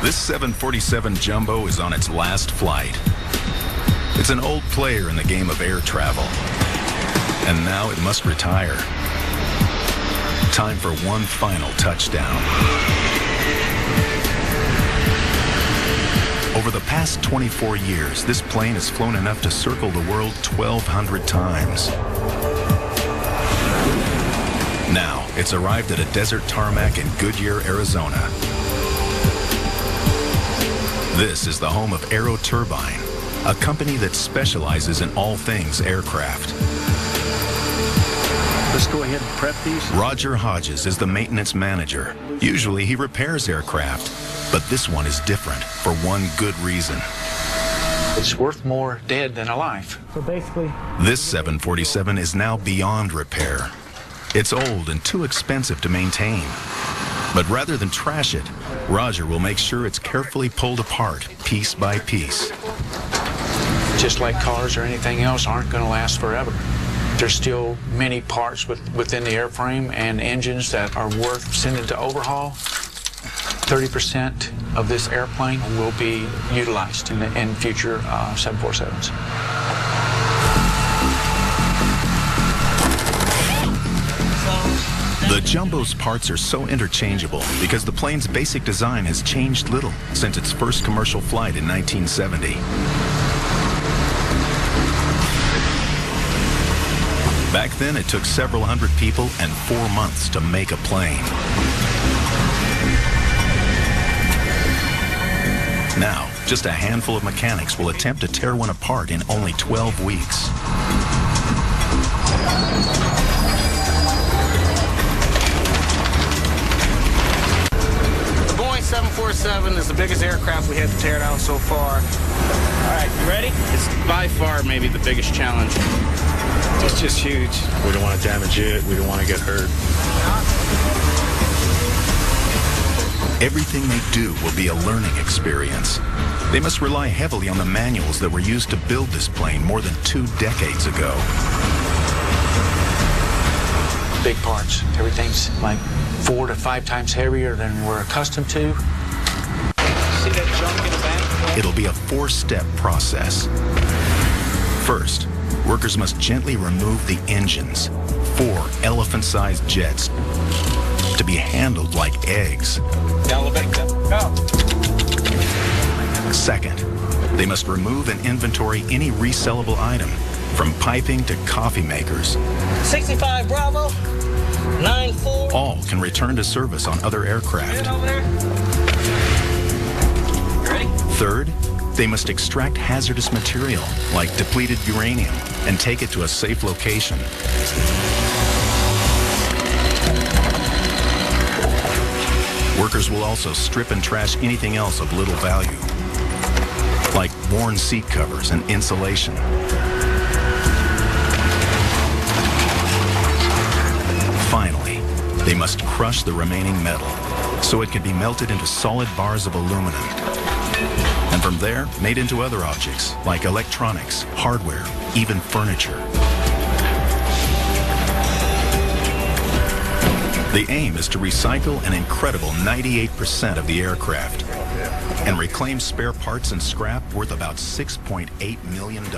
This 747 Jumbo is on its last flight. It's an old player in the game of air travel. And now it must retire. Time for one final touchdown. Over the past 24 years, this plane has flown enough to circle the world 1,200 times. Now, it's arrived at a desert tarmac in Goodyear, Arizona. This is the home of Aero Turbine, a company that specializes in all things aircraft. Let's go ahead and prep these. Roger Hodges is the maintenance manager. Usually he repairs aircraft, but this one is different for one good reason. It's worth more dead than alive. So basically, This 747 is now beyond repair. It's old and too expensive to maintain. But rather than trash it, Roger will make sure it's carefully pulled apart, piece by piece. Just like cars or anything else aren't going to last forever. There's still many parts within the airframe and engines that are worth sending to overhaul. 30% of this airplane will be utilized in future 747s. The Jumbo's parts are so interchangeable because the plane's basic design has changed little since its first commercial flight in 1970. Back then, it took several hundred people and 4 months to make a plane. Now, just a handful of mechanics will attempt to tear one apart in only 12 weeks. The Boeing 747 is the biggest aircraft we had to tear down so far. All right, you ready? It's by far maybe the biggest challenge. It's just huge. We don't want to damage it. We don't want to get hurt. Everything they do will be a learning experience. They must rely heavily on the manuals that were used to build this plane more than 2 decades ago. Big parts. Everything's like 4 to 5 times heavier than we're accustomed to. See that junk in the back? It'll be a 4-step process. First, workers must gently remove the engines, 4 elephant-sized jets, to be handled like eggs. Down a little bit. Go. Second, they must remove and inventory any resellable item, from piping to coffee makers. 65 Bravo, 94. All can return to service on other aircraft. Over there. You ready? Third, they must extract hazardous material, like depleted uranium, and take it to a safe location. Workers will also strip and trash anything else of little value, like worn seat covers and insulation. Finally, they must crush the remaining metal so it can be melted into solid bars of aluminum. And from there, made into other objects like electronics, hardware, even furniture. The aim is to recycle an incredible 98% of the aircraft and reclaim spare parts and scrap worth about $6.8 million.